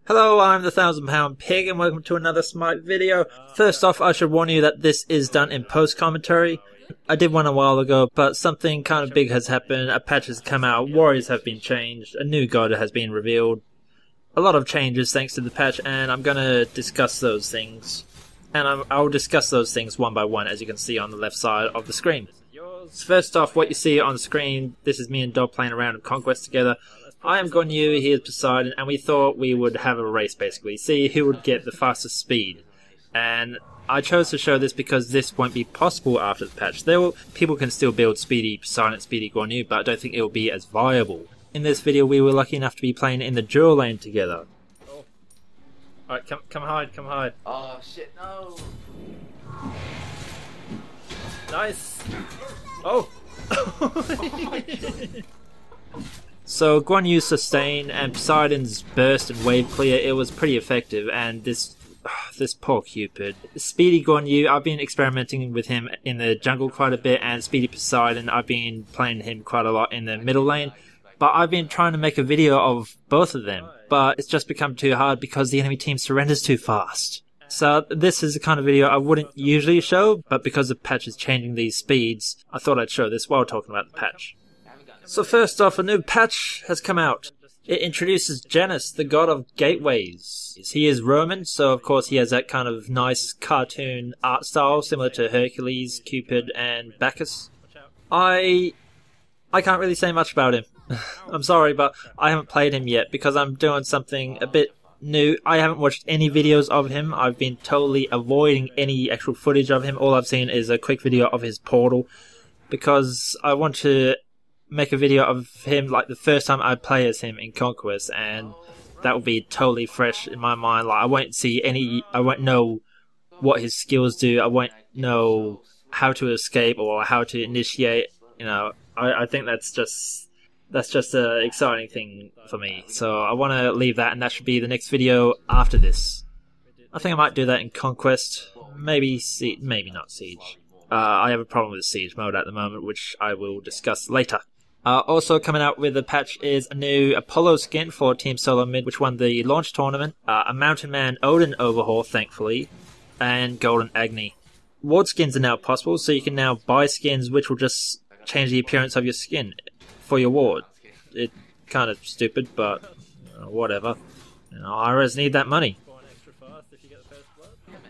Hello, I'm the ThousandPoundPig and welcome to another SMITE video. First off, I should warn you that this is done in post-commentary. I did one a while ago, but something kind of big has happened. A patch has come out, warriors have been changed, a new god has been revealed. A lot of changes thanks to the patch, and I'm going to discuss those things. And I'll discuss those things one by one, as you can see on the left side of the screen. First off, what you see on the screen, this is me and Dog playing around in Conquest together. I am Gonyu, he is Poseidon, and we thought we would have a race basically, see who would get the fastest speed. And I chose to show this because this won't be possible after the patch. People can still build Speedy Poseidon and Speedy Gonyu, but I don't think it will be as viable. In this video we were lucky enough to be playing in the dual lane together. Oh. Alright, come hide, come hide. Oh shit, no! Nice! Oh! So Guan Yu's sustain and Poseidon's burst and wave clear, it was pretty effective, and this poor Cupid. Speedy Guan Yu, I've been experimenting with him in the jungle quite a bit, and Speedy Poseidon, I've been playing him quite a lot in the middle lane, but I've been trying to make a video of both of them, but it's just become too hard because the enemy team surrenders too fast. So this is the kind of video I wouldn't usually show, but because the patch is changing these speeds, I thought I'd show this while talking about the patch. So first off, a new patch has come out. It introduces Janus, the god of gateways. He is Roman, so of course he has that kind of nice cartoon art style, similar to Hercules, Cupid, and Bacchus. I can't really say much about him. I'm sorry, but I haven't played him yet because I'm doing something a bit new. I haven't watched any videos of him. I've been totally avoiding any actual footage of him. All I've seen is a quick video of his portal because I want to make a video of him like the first time I play as him in Conquest, and that will be totally fresh in my mind. Like I won't know what his skills do. I won't know how to escape or how to initiate. You know, I think that's just an exciting thing for me. So I want to leave that, and that should be the next video after this. I think I might do that in Conquest. Maybe not Siege. I have a problem with Siege mode at the moment, which I will discuss later. Also coming out with the patch is a new Apollo skin for Team Solo Mid, which won the launch tournament, a Mountain Man Odin overhaul, thankfully, and Golden Agni. Ward skins are now possible, so you can now buy skins which will just change the appearance of your skin for your ward. It's kind of stupid, but whatever. You know, IRS need that money.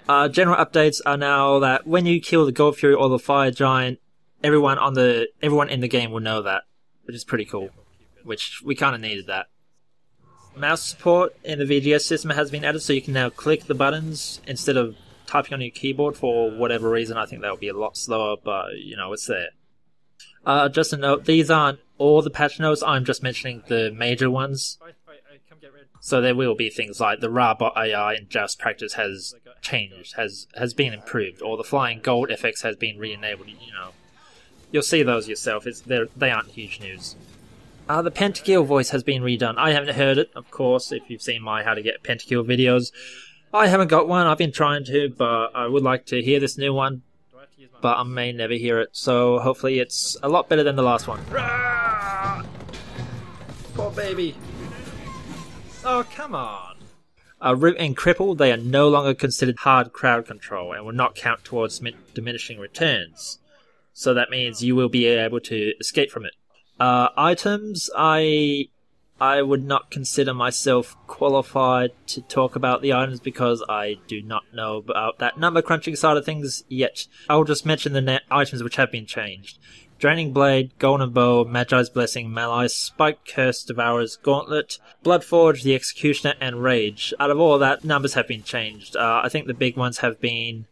General updates are now that when you kill the Gold Fury or the Fire Giant, everyone in the game will know that, which is pretty cool. Which we kind of needed that. Mouse support in the VGS system has been added, so you can now click the buttons instead of typing on your keyboard for whatever reason. I think that will be a lot slower, but you know, it's there. Just a note, these aren't all the patch notes. I'm just mentioning the major ones. So there will be things like the Rabot AI in Just Practice has changed, has been improved, or the Flying Gold FX has been re-enabled. You know, you'll see those yourself. They aren't huge news. The Pentakill voice has been redone. I haven't heard it, of course, if you've seen my How to Get Pentakill videos. I haven't got one. I've been trying to, but I would like to hear this new one. But I may never hear it, so hopefully it's a lot better than the last one. Poor baby. Oh, come on. Root and Cripple, they are no longer considered hard crowd control and will not count towards diminishing returns. So that means you will be able to escape from it. Items, I would not consider myself qualified to talk about the items because I do not know about that number crunching side of things yet. I will just mention the items which have been changed. Draining Blade, Golden Bow, Magi's Blessing, Malai, Spike, Curse, Devourer's Gauntlet, Bloodforge, the Executioner, and Rage. Out of all that, numbers have been changed. I think the big ones have been...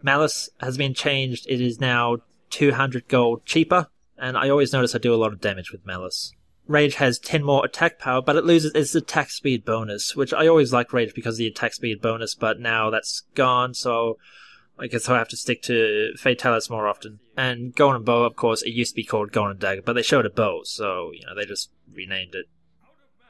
Malice has been changed. It is now 200 gold cheaper, and I always notice I do a lot of damage with Malice. Rage has 10 more attack power, but it loses its attack speed bonus, which I always like Rage because of the attack speed bonus, but now that's gone, so I guess I'll have to stick to Fatalis more often. And Golden Bow, of course, it used to be called Golden Dagger, but they showed a bow, so, you know, they just renamed it.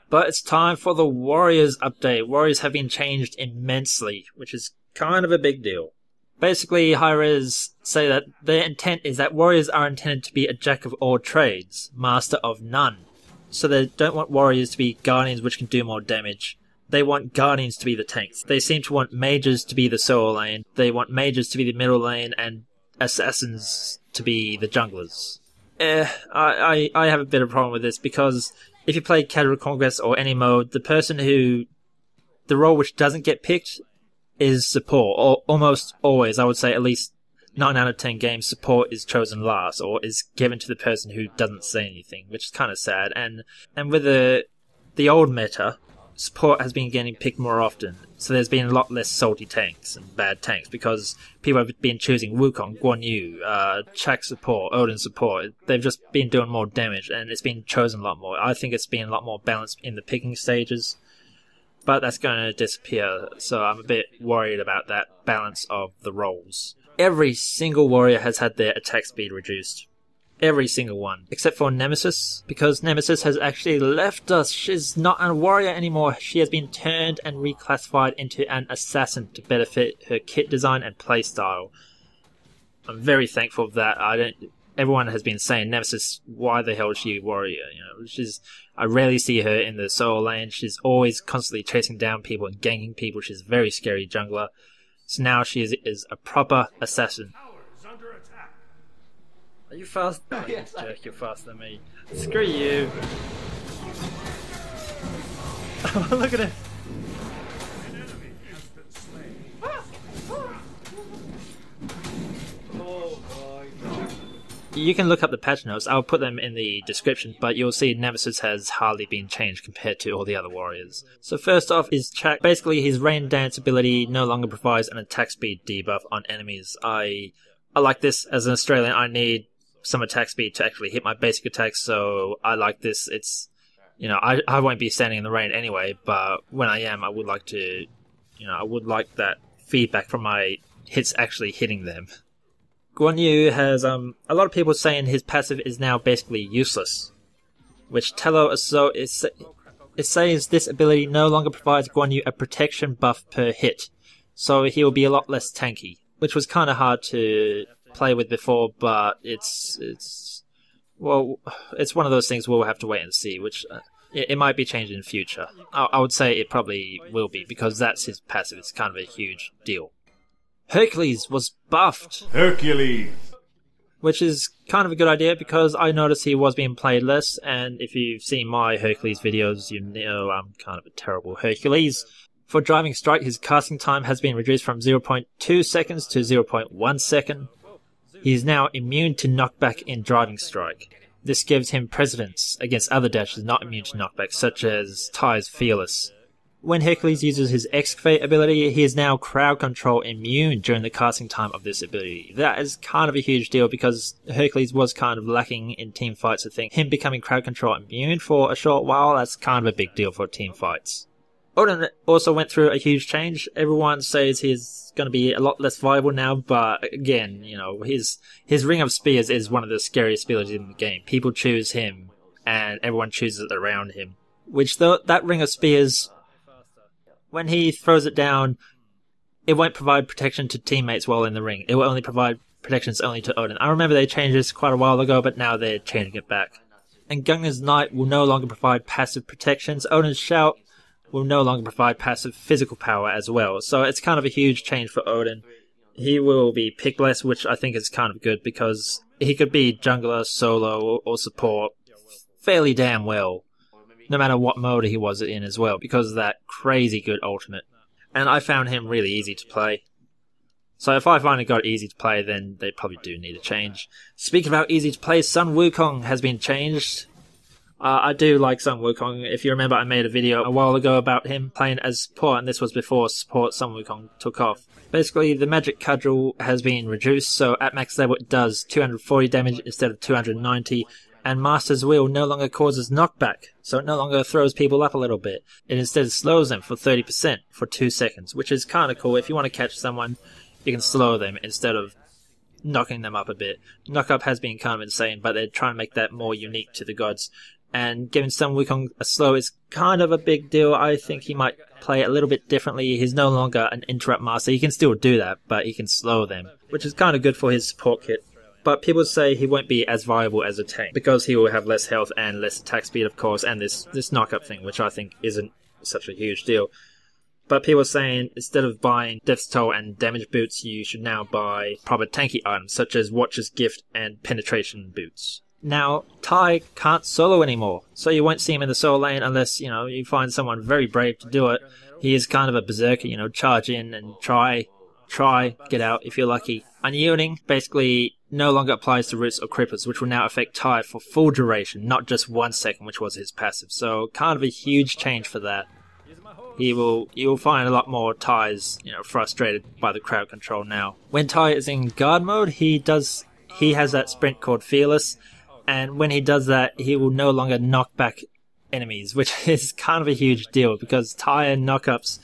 But it's time for the Warriors update. Warriors have been changed immensely, which is kind of a big deal. Basically, Hi-Rez say that their intent is that Warriors are intended to be a jack of all trades, master of none. So they don't want warriors to be guardians which can do more damage. they want Guardians to be the tanks. They seem to want Mages to be the solo lane, they want Mages to be the middle lane, and Assassins to be the junglers. I have a bit of a problem with this, because if you play Casual Conquest or any mode, the role which doesn't get picked is support, or almost always, I would say at least 9 out of 10 games, support is chosen last, or is given to the person who doesn't say anything, which is kind of sad. And with the old meta, support has been getting picked more often, so there's been a lot less salty tanks and bad tanks, because people have been choosing Wukong, Guan Yu, Chak support, Odin support. They've just been doing more damage, and it's been chosen a lot more. I think it's been a lot more balanced in the picking stages, but that's going to disappear, so I'm a bit worried about that balance of the roles. Every single warrior has had their attack speed reduced. Every single one. Except for Nemesis, because Nemesis has actually left us. She's not a warrior anymore. She has been turned and reclassified into an assassin to better fit her kit design and playstyle. I'm very thankful for that. Everyone has been saying, Nemesis, why the hell is she a warrior? I rarely see her in the solo lane. She's always constantly chasing down people and ganking people. She's a very scary jungler. So now she is a proper assassin. Are you fast? Oh, you jerk, you're faster than me. Screw you. Look at it. You can look up the patch notes, I'll put them in the description, but you'll see Nemesis has hardly been changed compared to all the other warriors. So first off is Chak. Basically his rain dance ability no longer provides an attack speed debuff on enemies. I like this. As an Australian, I need some attack speed to actually hit my basic attacks, so I like this. It's, I won't be standing in the rain anyway, but when I am, I would like to, I would like that feedback from my hits actually hitting them. Guan Yu has, a lot of people saying his passive is now basically useless, which Tello it says this ability no longer provides Guan Yu a protection buff per hit, so he will be a lot less tanky, which was kind of hard to play with before, but it's one of those things we'll have to wait and see, which it might be changed in the future. I would say it probably will be, because that's his passive. It's kind of a huge deal. Hercules was buffed. Hercules! Which is kind of a good idea, because I noticed he was being played less, and if you've seen my Hercules videos, you know I'm kind of a terrible Hercules. For Driving Strike, his casting time has been reduced from 0.2 seconds to 0.1 second. He is now immune to knockback in Driving Strike. This gives him precedence against other dashes not immune to knockback, such as Ty's Fearless. When Hercules uses his Excavate ability, he is now crowd control immune during the casting time of this ability. That is kind of a huge deal, because Hercules was kind of lacking in team fights. I think him becoming crowd control immune for a short while, that's kind of a big deal for team fights. Odin also went through a huge change. Everyone says he's going to be a lot less viable now, but again, his Ring of Spears is one of the scariest abilities in the game. People choose him, and everyone chooses around him. That Ring of Spears, when he throws it down, it won't provide protection to teammates while in the ring. It will only provide protections only to Odin. I remember they changed this quite a while ago, but now they're changing it back. And Gungnir's Knight will no longer provide passive protections. Odin's Shout will no longer provide passive physical power as well. So it's kind of a huge change for Odin. He will be picked less, which I think is kind of good, because he could be jungler, solo, or support fairly damn well, no matter what mode he was in as well, because of that crazy good ultimate. And I found him really easy to play. So if I finally got easy to play, then they probably do need a change. Speaking about easy to play, Sun Wukong has been changed. I do like Sun Wukong. If you remember, I made a video a while ago about him playing as support, and this was before support Sun Wukong took off. Basically, the magic cudgel has been reduced, so at max level it does 240 damage instead of 290, and Master's Wheel no longer causes knockback, so it no longer throws people up a little bit. It instead slows them for 30% for 2 seconds, which is kind of cool. If you want to catch someone, you can slow them instead of knocking them up a bit. Knock-up has been kind of insane, but they're trying to make that more unique to the gods. And giving Sun Wukong a slow is kind of a big deal. I think he might play a little bit differently. He's no longer an interrupt master. He can still do that, but he can slow them, which is kind of good for his support kit. But people say he won't be as viable as a tank, because he will have less health and less attack speed, of course, and this knock-up thing, which I think isn't such a huge deal. But people are saying instead of buying Death's Toll and damage boots, you should now buy proper tanky items such as Watcher's Gift and penetration boots. Now, Tai can't solo anymore, so you won't see him in the solo lane unless, you find someone very brave to do it. He is kind of a berserker, charge in and try, get out if you're lucky. Unyielding basically no longer applies to roots or cripples, which will now affect Tai for full duration, not just 1 second, which was his passive. So kind of a huge change for that. You will find a lot more Tais, frustrated by the crowd control now. When Tai is in guard mode, he has that sprint called Fearless, and when he does that, he will no longer knock back enemies, which is kind of a huge deal because Tai knockups,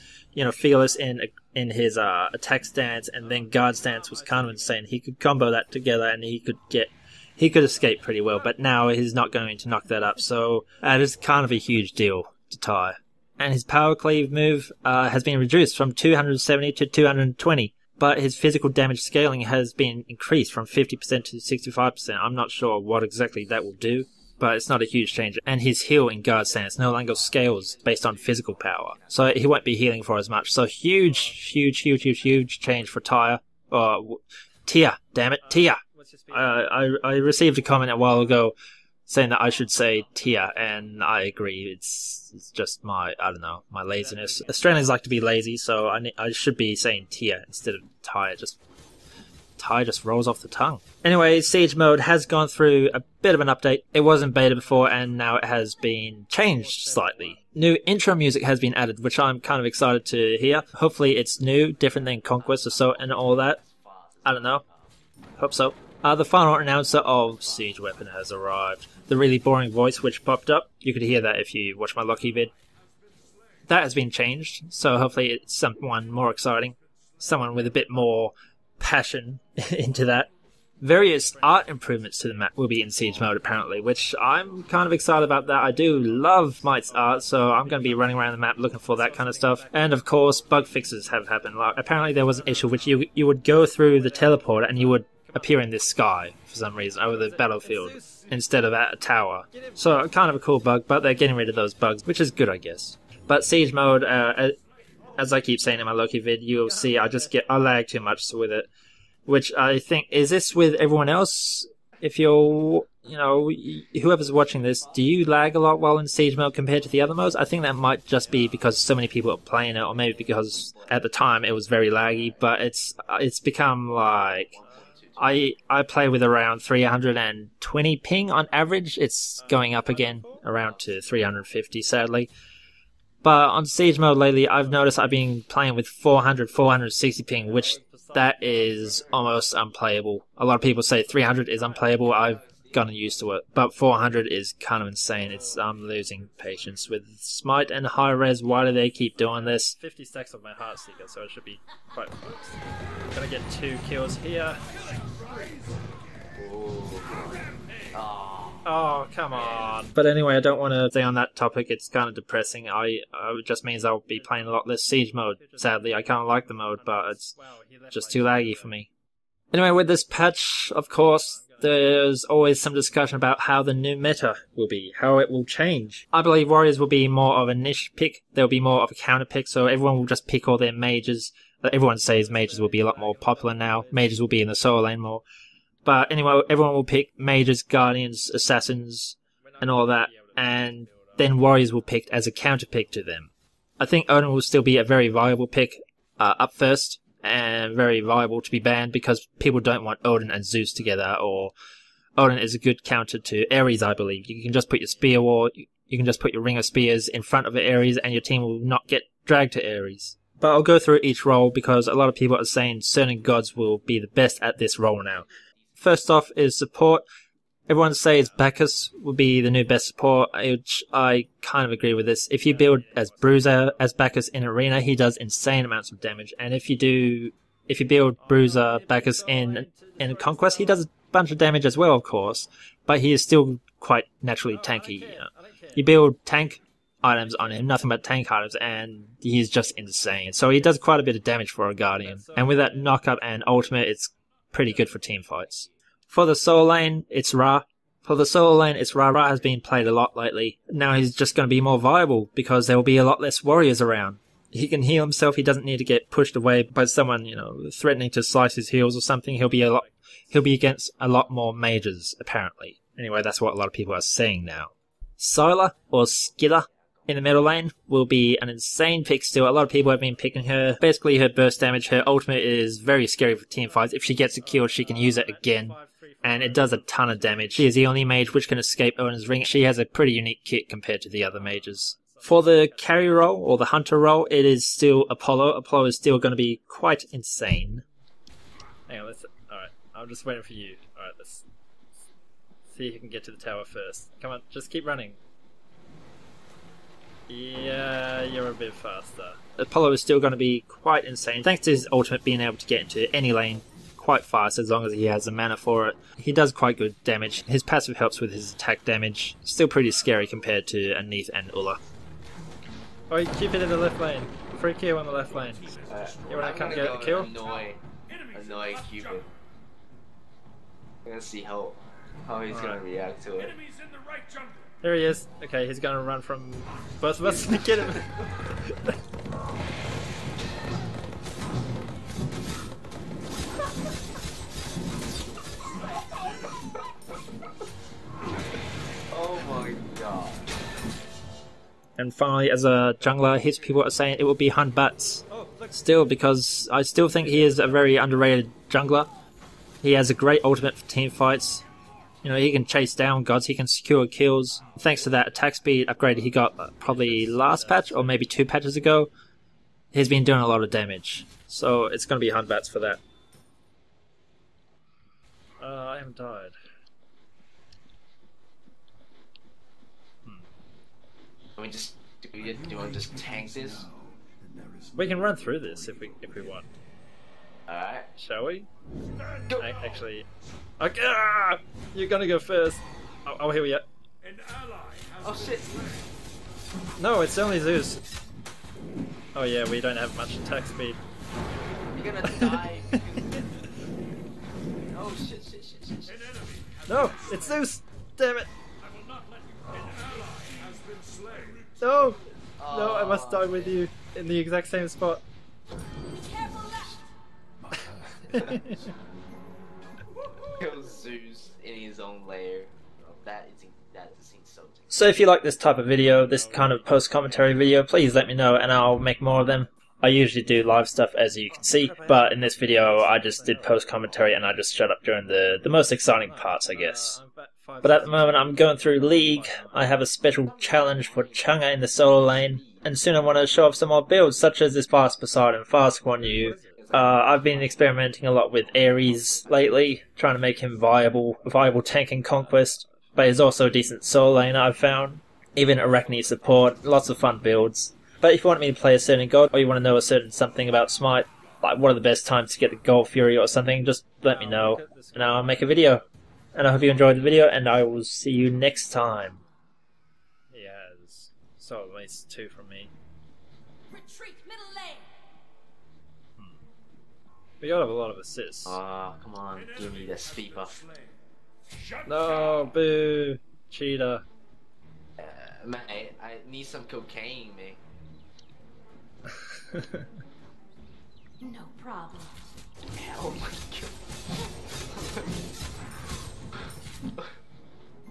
Fearless in his attack stance and then guard stance was kind of insane. He could combo that together and he could escape pretty well, but now he's not going to knock that up, so that is kind of a huge deal to Tai. And his power cleave move has been reduced from 270 to 220, but his physical damage scaling has been increased from 50% to 65%. I'm not sure what exactly that will do, but it's not a huge change. And his heal in guard stance no longer scales based on physical power, so he won't be healing for as much. So huge change for Tia. Tia, damn it, Tia. I received a comment a while ago saying that I should say Tia, and I agree. It's just my laziness. Australians like to be lazy, so I should be saying Tia instead of Tia. Tai just rolls off the tongue. Anyway, Siege mode has gone through a bit of an update. It was in beta before, and now it has been changed slightly. New intro music has been added, which I'm kind of excited to hear. Hopefully it's new, different than Conquest Assault and all that. I don't know. Hope so. The final announcer of Siege Weapon has arrived. The really boring voice which popped up, you could hear that if you watch my Lucky vid. That has been changed, so hopefully it's someone more exciting. Someone with a bit more passion into that. Various art improvements to the map will be in Siege mode apparently, which I'm kind of excited about that. I do love SMITE's art, so I'm going to be running around the map looking for that kind of stuff. And of course, bug fixes have happened. Like, apparently there was an issue which you would go through the teleporter and you would appear in this sky for some reason over the battlefield instead of at a tower. So kind of a cool bug, but they're getting rid of those bugs, which is good, I guess. But Siege mode, as I keep saying in my Loki vid, you'll see I lag too much with it, which I think, is this with everyone else? If you're, whoever's watching this, do you lag a lot while in Siege mode compared to the other modes? I think that might just be because so many people are playing it, or maybe because at the time it was very laggy, but it's become like, I play with around 320 ping on average. It's going up again around to 350 sadly. But on Siege mode lately, I've noticed I've been playing with 400, 460 ping, which that is almost unplayable. A lot of people say 300 is unplayable. I've gotten used to it. But 400 is kind of insane. I'm losing patience with SMITE and high res. Why do they keep doing this? 50 stacks of my Heart Seeker, so it should be quite close. Gonna get 2 kills here. Oh, come on. But anyway, I don't want to stay on that topic. It's kind of depressing. It just means I'll be playing a lot less Siege mode. Sadly, I kind of like the mode, but it's just too laggy for me. Anyway, with this patch, of course, there's always some discussion about how the new meta will be, how it will change. I believe Warriors will be more of a niche pick. There'll be more of a counter pick, so everyone will just pick all their mages. Everyone says mages will be a lot more popular now. Mages will be in the solo lane more. But anyway, everyone will pick mages, guardians, assassins, and all that, and then warriors will pick as a counter pick to them. I think Odin will still be a very viable pick up first, and very viable to be banned because people don't want Odin and Zeus together, or Odin is a good counter to Ares, I believe. You can just put your spear wall, you can just put your ring of spears in front of Ares, and your team will not get dragged to Ares. But I'll go through each role because a lot of people are saying certain gods will be the best at this role now. First off is support. Everyone says Bacchus will be the new best support, which I kind of agree with this. If you build as Bruiser, as Bacchus in Arena, he does insane amounts of damage. And if you build Bruiser, Bacchus in Conquest, he does a bunch of damage as well, of course. But he is still quite naturally tanky. You build tank items on him, nothing but tank items, and he's just insane. So he does quite a bit of damage for a Guardian. And with that knock-up and ultimate, it's pretty good for team fights. For the solo lane, it's Ra. Ra has been played a lot lately. Now he's just going to be more viable because there will be a lot less warriors around. He can heal himself. He doesn't need to get pushed away by someone, you know, threatening to slice his heels or something. He'll be against a lot more mages, apparently. Anyway, that's what a lot of people are saying now. Syla, or Skilla, in the middle lane will be an insane pick still. A lot of people have been picking her. Basically, her burst damage, her ultimate is very scary for team fights. If she gets a kill, she can use it again, and it does a ton of damage. She is the only mage which can escape Odin's Ring. She has a pretty unique kit compared to the other mages. For the carry role, or the hunter role, it is still Apollo. Apollo is still going to be quite insane. Hang on, alright, I'm just waiting for you. Alright, let's see who can get to the tower first. Come on, just keep running. Yeah, you're a bit faster. Apollo is still going to be quite insane, thanks to his ultimate being able to get into any lane quite fast as long as he has the mana for it. He does quite good damage. His passive helps with his attack damage. Still pretty scary compared to Neith and Ulla. Oh, Cupid in the left lane. Free kill on the left lane. You wanna come get a kill? Annoy Cupid. I'm gonna see how he's gonna react to it. There he is. Okay, he's gonna run from both of us to get him. Oh my god. And finally, as a jungler, his people are saying it will be Hun Batz. Still, because I still think he is a very underrated jungler. He has a great ultimate for team fights. You know, he can chase down gods, he can secure kills. Thanks to that attack speed upgrade he got probably last patch, or maybe 2 patches ago, he's been doing a lot of damage. So it's going to be Hun Batz for that. I am died. Do you want to just tank this? We can run through this if we want. Alright. Shall we? Go. Actually... Okay, you're gonna go first. Oh, here we are. Oh shit! No, it's only Zeus. Oh yeah, we don't have much attack speed. You're gonna die. Oh shit. No, it's Zeus! Damn it! No! No, I must die with you in the exact same spot. Kill Zeus in his own lair. That seems so. So if you like this type of video, this kind of post-commentary video, please let me know and I'll make more of them. I usually do live stuff as you can see, but in this video I just did post-commentary and I just shut up during the most exciting parts, I guess. But at the moment I'm going through League. I have a special challenge for Chang'e in the solo lane, and soon I want to show off some more builds such as this Fast Poseidon, Fast Guan Yu. I've been experimenting a lot with Ares lately, trying to make him viable tank in Conquest, but he's also a decent solo laner I've found. Even Arachne support, lots of fun builds. But if you want me to play a certain god, or you want to know a certain something about Smite, like what are the best times to get the Gold Fury or something, just let me know, and I'll make a video. And I hope you enjoyed the video, and I will see you next time. He has, so at least 2 from me. Retreat middle lane. We got a lot of assists. Come on, give me the speed buff. No, boo, cheater. Mate, I need some cocaine, mate. No problem. Oh my god.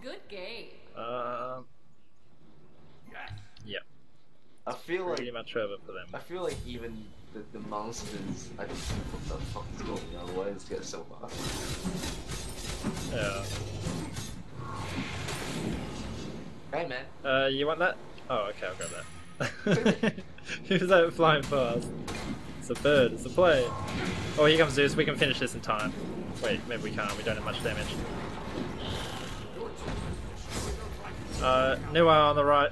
Good game. Yeah. I feel like pretty much over for them. I feel like even the monsters, I just what the fuck is going on? Why is it get so fast? Yeah. Hey man. You want that? Oh, okay, I'll grab that. Who's that flying fast? It's a bird, it's a plane. Oh, here comes Zeus, we can finish this in time. Wait, maybe we can't, we don't have much damage. New eye on the right,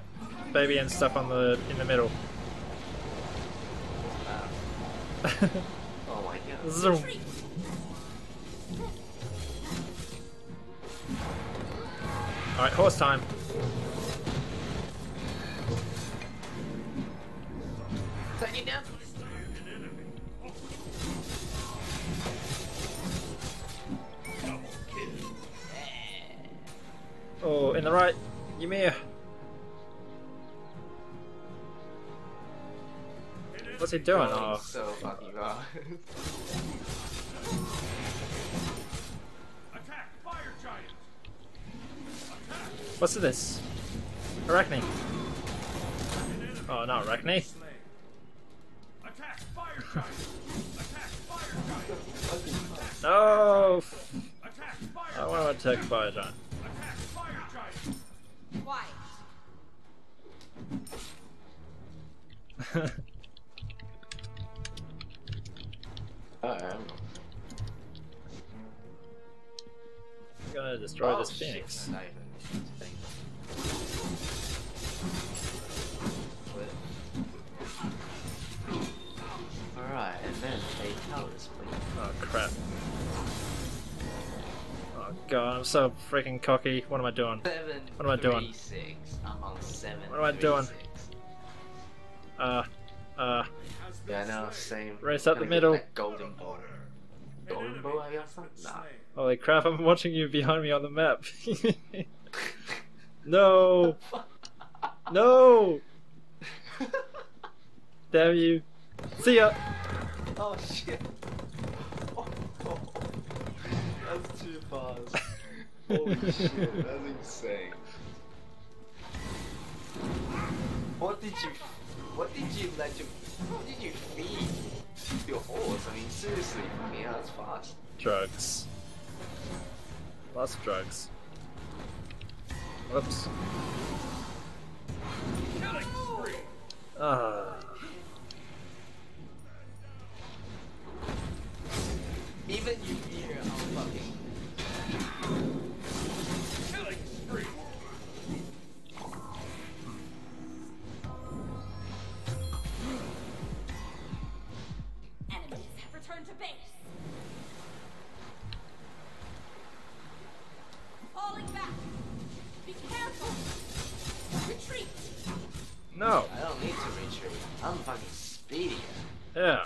baby and stuff in the middle. Oh my god. Zoom. Alright, horse time. Take it down. Oh, in the right, Ymir. What's he doing? Going Oh, so fucking fast. Attack, fire giant. Attack. what's this? Arachne. Oh, not Arachne. Slain. Attack, fire giant. Attack, fire giant. No! Attack, fire I want to attack Fire Giant. Attack, fire giant. Quiet. I'm Gonna destroy this Phoenix. Not even. Alright, and then Fatalities, please. Oh crap. Oh god, I'm so freaking cocky. What am I doing? 7, What am I doing? 3, 6. I'm on 7. What am I 3, doing? 6. Yeah, I know, same. Race up the Gonna get middle. that golden bow. Golden bow, I guess? Nah. Holy crap, I'm watching you behind me on the map. No! No! Damn you. See ya! Oh shit. Oh, oh. That's too fast. Holy shit, that's insane. What did you feed your horse? I mean, seriously, yeah, that's fast. Drugs. Lots of drugs. Whoops. Killing spree. Ah. Even you here, I'm fucking. Killing spree. Enemies have returned to base. Falling back. Be careful. Retreat. No! I don't need to retreat. I'm fucking speedy. Yeah.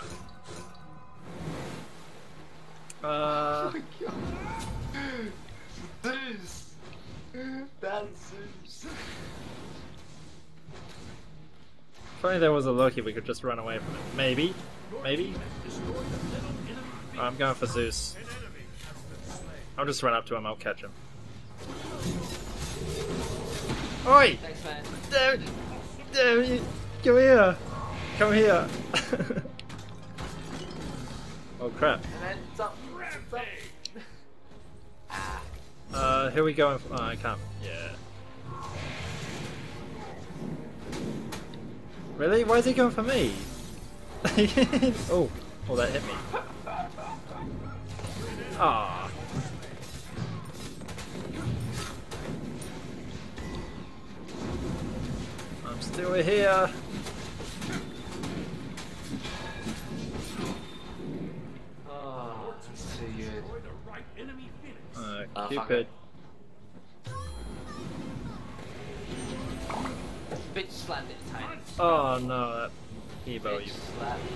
Zeus! That's Zeus! If only there was a Loki, we could just run away from it. Maybe. Maybe. I'm going for Zeus. I'll just run up to him, I'll catch him. Oi! Thanks, man. Damn, damn you! Come here! Come here! Oh crap. And then jump. Who are we going for? Oh, I can't. Yeah. Really? Why is he going for me? Oh, oh, that hit me. Ah. I'm still here. Oh, that's too good. Destroy the right enemy phoenix. Fuck Cupid. it. Bitch slapped it, tiny. Oh no, that Evo Bitch you. slapped it.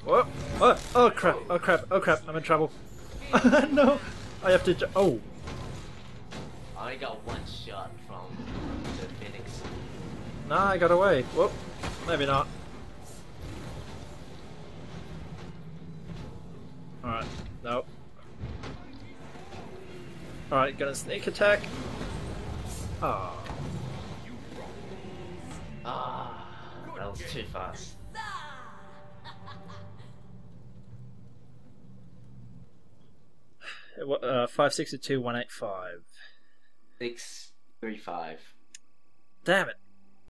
What? Oh, oh crap! Oh crap! Oh crap! I'm in trouble. No! I have to. Oh. I only got one shot from the Phoenix. Nah, I got away. Whoop. Maybe not. Alright. Nope. Alright, gonna sneak attack. Ah. Ah, that was too fast. 562 185. 6-3-5. Damn it.